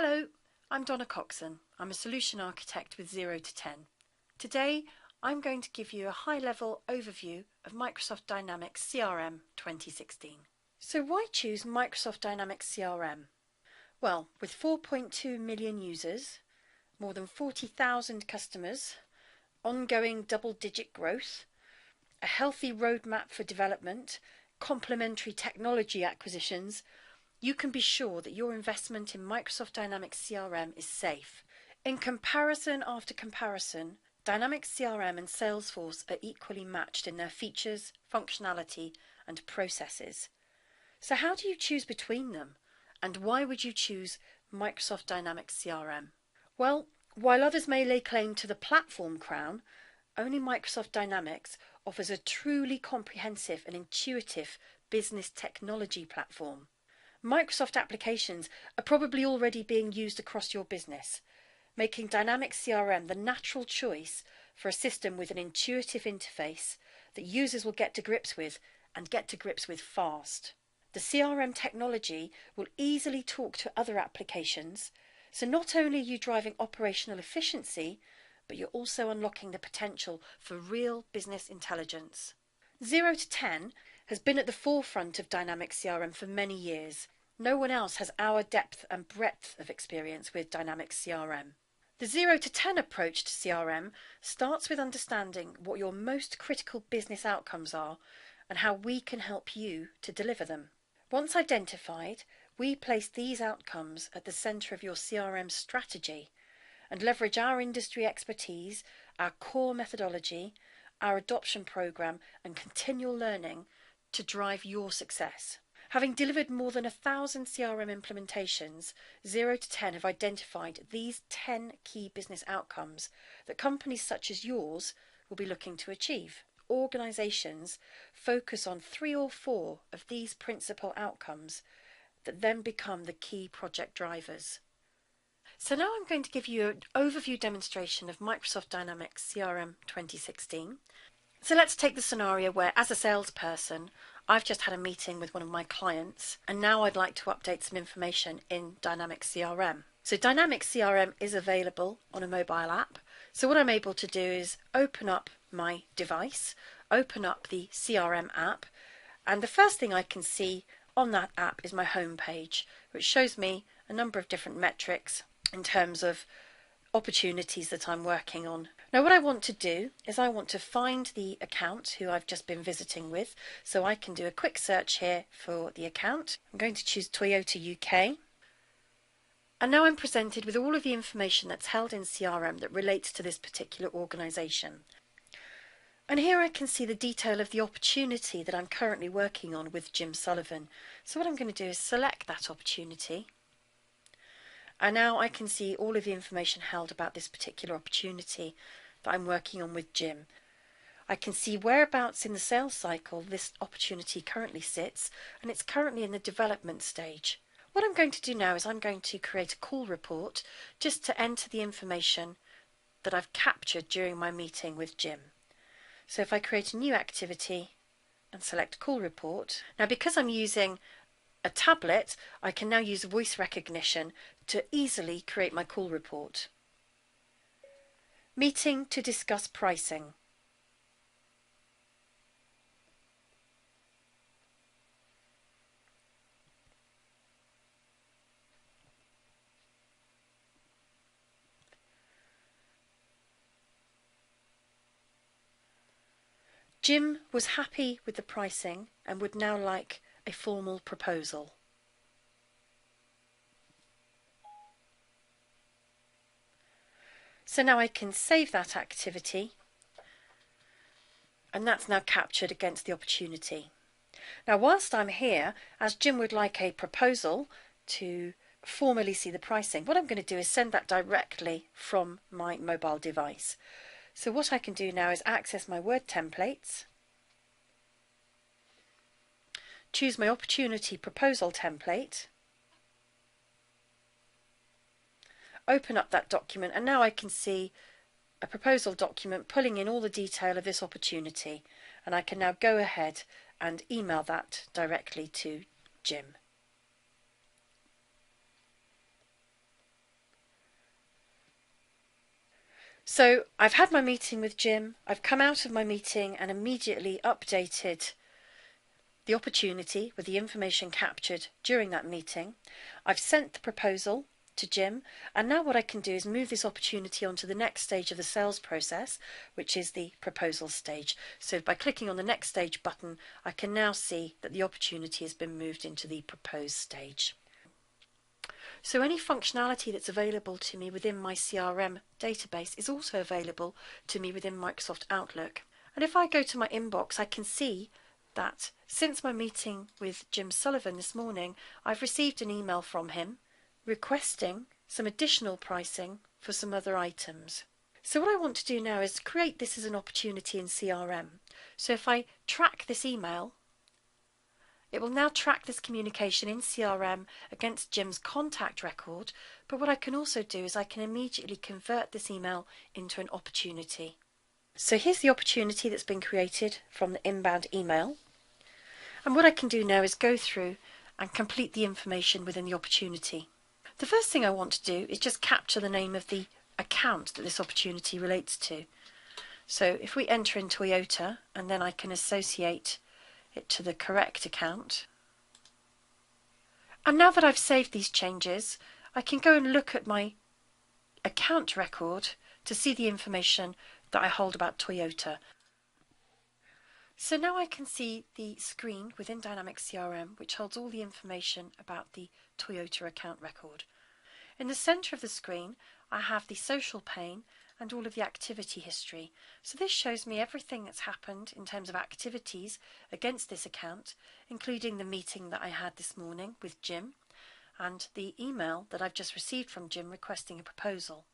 Hello, I'm Donna Coxon. I'm a solution architect with 0 to 10. Today, I'm going to give you a high-level overview of Microsoft Dynamics CRM 2016. So why choose Microsoft Dynamics CRM? Well, with 4.2 million users, more than 40,000 customers, ongoing double-digit growth, a healthy roadmap for development, complementary technology acquisitions, you can be sure that your investment in Microsoft Dynamics CRM is safe. In comparison after comparison, Dynamics CRM and Salesforce are equally matched in their features, functionality, and processes. So how do you choose between them? And why would you choose Microsoft Dynamics CRM? Well, while others may lay claim to the platform crown, only Microsoft Dynamics offers a truly comprehensive and intuitive business technology platform. Microsoft applications are probably already being used across your business, making Dynamics CRM the natural choice for a system with an intuitive interface that users will get to grips with and get to grips with fast. The CRM technology will easily talk to other applications, so not only are you driving operational efficiency, but you're also unlocking the potential for real business intelligence. 0 to 10 has been at the forefront of Dynamics CRM for many years. No one else has our depth and breadth of experience with Dynamics CRM. The 0 to 10 approach to CRM starts with understanding what your most critical business outcomes are and how we can help you to deliver them. Once identified, we place these outcomes at the centre of your CRM strategy and leverage our industry expertise, our core methodology, our adoption program and continual learning to drive your success. Having delivered more than 1,000 CRM implementations, 0 to 10 have identified these 10 key business outcomes that companies such as yours will be looking to achieve. Organisations focus on 3 or 4 of these principal outcomes that then become the key project drivers. So now I'm going to give you an overview demonstration of Microsoft Dynamics CRM 2016. So let's take the scenario where, as a salesperson, I've just had a meeting with one of my clients and now I'd like to update some information in Dynamics CRM. So Dynamics CRM is available on a mobile app. So what I'm able to do is open up my device, open up the CRM app, and the first thing I can see on that app is my home page, which shows me a number of different metrics in terms of opportunities that I'm working on. Now what I want to do is I want to find the account who I've just been visiting with, so I can do a quick search here for the account. I'm going to choose Toyota UK, and now I'm presented with all of the information that's held in CRM that relates to this particular organisation. And here I can see the detail of the opportunity that I'm currently working on with Jim Sullivan. So what I'm going to do is select that opportunity. And now I can see all of the information held about this particular opportunity that I'm working on with Jim. I can see whereabouts in the sales cycle this opportunity currently sits, and it's currently in the development stage. What I'm going to do now is I'm going to create a call report just to enter the information that I've captured during my meeting with Jim. So if I create a new activity and select call report, now because I'm using a tablet, I can now use voice recognition to easily create my call report. Meeting to discuss pricing. Jim was happy with the pricing and would now like a formal proposal. So now I can save that activity, and that's now captured against the opportunity. Now whilst I'm here, as Jim would like a proposal to formally see the pricing, what I'm going to do is send that directly from my mobile device. So what I can do now is access my Word templates, choose my opportunity proposal template, open up that document, and now I can see a proposal document pulling in all the detail of this opportunity, and I can now go ahead and email that directly to Jim. So I've had my meeting with Jim, I've come out of my meeting and immediately updated the opportunity with the information captured during that meeting. I've sent the proposal to Jim, and now what I can do is move this opportunity onto the next stage of the sales process, which is the proposal stage. So by clicking on the next stage button, I can now see that the opportunity has been moved into the propose stage. So any functionality that's available to me within my CRM database is also available to me within Microsoft Outlook. And if I go to my inbox, I can see that since my meeting with Jim Sullivan this morning, I've received an email from him requesting some additional pricing for some other items. So what I want to do now is create this as an opportunity in CRM. So if I track this email, it will now track this communication in CRM against Jim's contact record, but what I can also do is I can immediately convert this email into an opportunity. So here's the opportunity that's been created from the inbound email. And what I can do now is go through and complete the information within the opportunity. The first thing I want to do is just capture the name of the account that this opportunity relates to. So if we enter in Toyota, and then I can associate it to the correct account. And now that I've saved these changes, I can go and look at my account record to see the information that I hold about Toyota. So now I can see the screen within Dynamics CRM which holds all the information about the Toyota account record. In the centre of the screen I have the social pane and all of the activity history. So this shows me everything that's happened in terms of activities against this account, including the meeting that I had this morning with Jim and the email that I've just received from Jim requesting a proposal.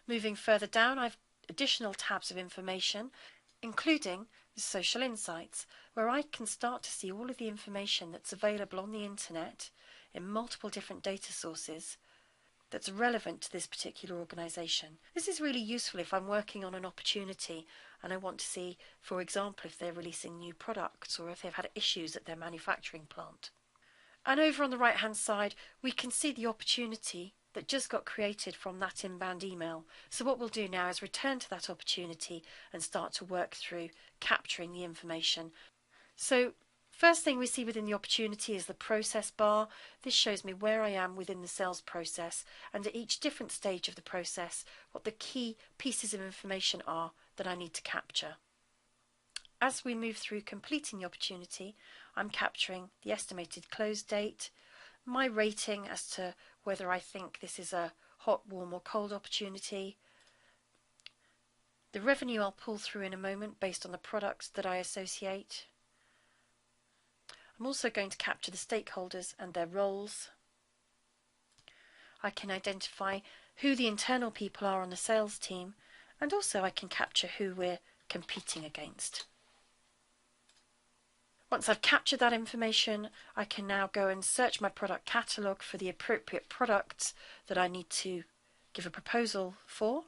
Moving further down, I've additional tabs of information, including the social insights, where I can start to see all of the information that's available on the internet in multiple different data sources that's relevant to this particular organisation. This is really useful if I'm working on an opportunity and I want to see, for example, if they're releasing new products or if they've had issues at their manufacturing plant. And over on the right hand side we can see the opportunity that just got created from that inbound email. So what we'll do now is return to that opportunity and start to work through capturing the information. So first thing we see within the opportunity is the process bar. This shows me where I am within the sales process and at each different stage of the process what the key pieces of information are that I need to capture. As we move through completing the opportunity, I'm capturing the estimated close date, my rating as to whether I think this is a hot, warm or cold opportunity, the revenue I'll pull through in a moment based on the products that I associate. I'm also going to capture the stakeholders and their roles. I can identify who the internal people are on the sales team, and also I can capture who we're competing against. Once I've captured that information, I can now go and search my product catalogue for the appropriate products that I need to give a proposal for.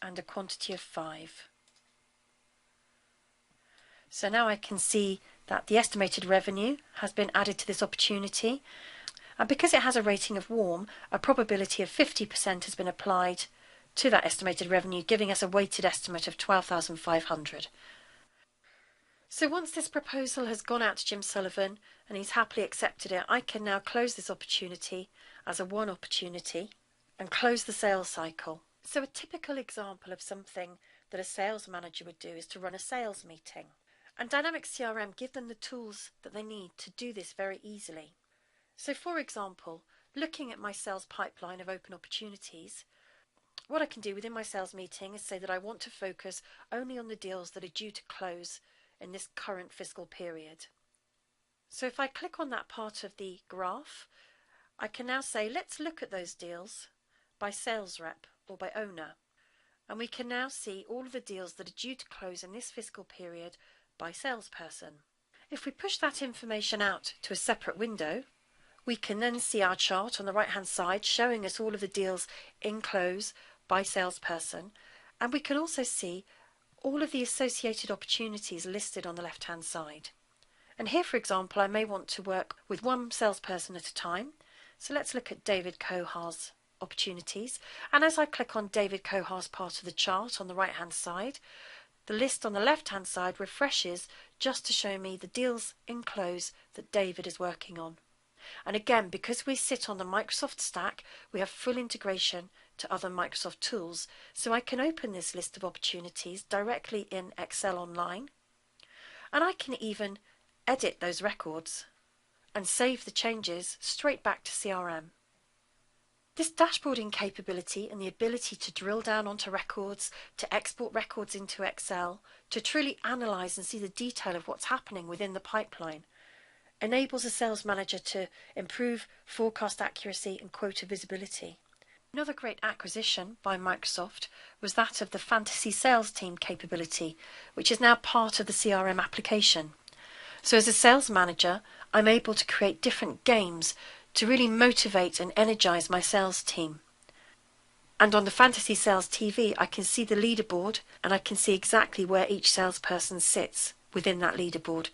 And a quantity of 5. So now I can see that the estimated revenue has been added to this opportunity, and because it has a rating of warm, a probability of 50% has been applied to that estimated revenue, giving us a weighted estimate of 12,500. So once this proposal has gone out to Jim Sullivan and he's happily accepted it, I can now close this opportunity as a one opportunity and close the sales cycle. So a typical example of something that a sales manager would do is to run a sales meeting. And Dynamics CRM give them the tools that they need to do this very easily. So for example, looking at my sales pipeline of open opportunities, what I can do within my sales meeting is say that I want to focus only on the deals that are due to close in this current fiscal period. So if I click on that part of the graph, I can now say let's look at those deals by sales rep or by owner, and we can now see all of the deals that are due to close in this fiscal period by salesperson. If we push that information out to a separate window, we can then see our chart on the right hand side showing us all of the deals in close by salesperson, and we can also see all of the associated opportunities listed on the left hand side. And here, for example, I may want to work with one salesperson at a time. So let's look at David Kohar's opportunities. And as I click on David Kohar's part of the chart on the right hand side, the list on the left hand side refreshes just to show me the deals in close that David is working on. And again, because we sit on the Microsoft stack, we have full integration to other Microsoft tools. So I can open this list of opportunities directly in Excel Online, and I can even edit those records and save the changes straight back to CRM. This dashboarding capability and the ability to drill down onto records, to export records into Excel, to truly analyse and see the detail of what's happening within the pipeline, enables a sales manager to improve forecast accuracy and quota visibility. Another great acquisition by Microsoft was that of the Fantasy Sales Team capability, which is now part of the CRM application. So as a sales manager, I'm able to create different games to really motivate and energize my sales team. And on the Fantasy Sales TV, I can see the leaderboard and I can see exactly where each salesperson sits within that leaderboard.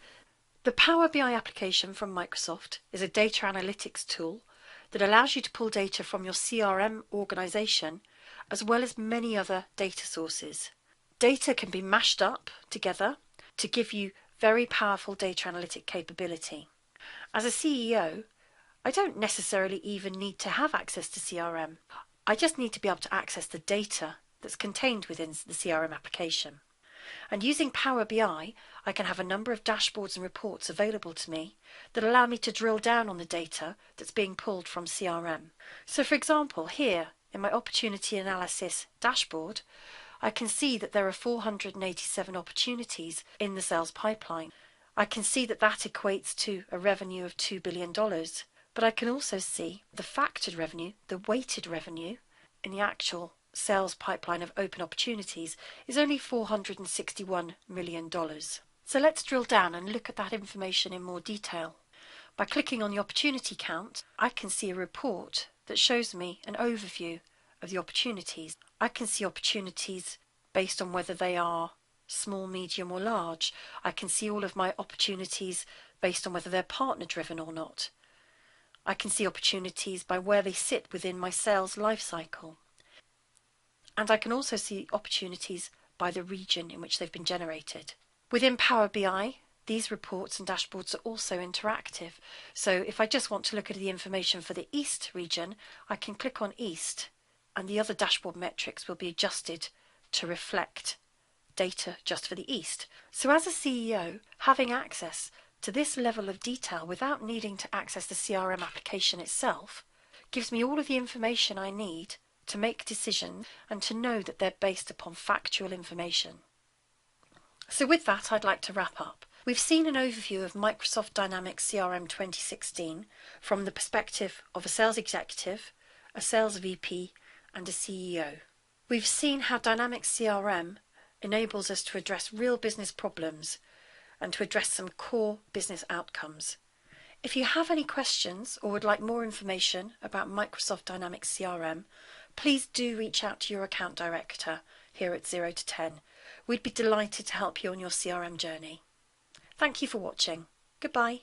The Power BI application from Microsoft is a data analytics tool that allows you to pull data from your CRM organization as well as many other data sources. Data can be mashed up together to give you very powerful data analytic capability. As a CEO, I don't necessarily even need to have access to CRM. I just need to be able to access the data that's contained within the CRM application. And using Power BI, I can have a number of dashboards and reports available to me that allow me to drill down on the data that's being pulled from CRM. So for example, here in my opportunity analysis dashboard, I can see that there are 487 opportunities in the sales pipeline. I can see that that equates to a revenue of $2 billion. But I can also see the factored revenue, the weighted revenue in the actual sales pipeline of open opportunities is only $461 million. So let's drill down and look at that information in more detail. By clicking on the opportunity count, I can see a report that shows me an overview of the opportunities. I can see opportunities based on whether they are small, medium or large. I can see all of my opportunities based on whether they're partner driven or not. I can see opportunities by where they sit within my sales lifecycle. And I can also see opportunities by the region in which they've been generated. Within Power BI, these reports and dashboards are also interactive. So if I just want to look at the information for the East region, I can click on East and the other dashboard metrics will be adjusted to reflect data just for the East. So as a CEO, having access to this level of detail without needing to access the CRM application itself gives me all of the information I need to make decisions and to know that they're based upon factual information. So with that, I'd like to wrap up. We've seen an overview of Microsoft Dynamics CRM 2016 from the perspective of a sales executive, a sales VP and a CEO. We've seen how Dynamics CRM enables us to address real business problems and to address some core business outcomes. If you have any questions or would like more information about Microsoft Dynamics CRM, please do reach out to your account director here at 0 to 10. We'd be delighted to help you on your CRM journey. Thank you for watching. Goodbye.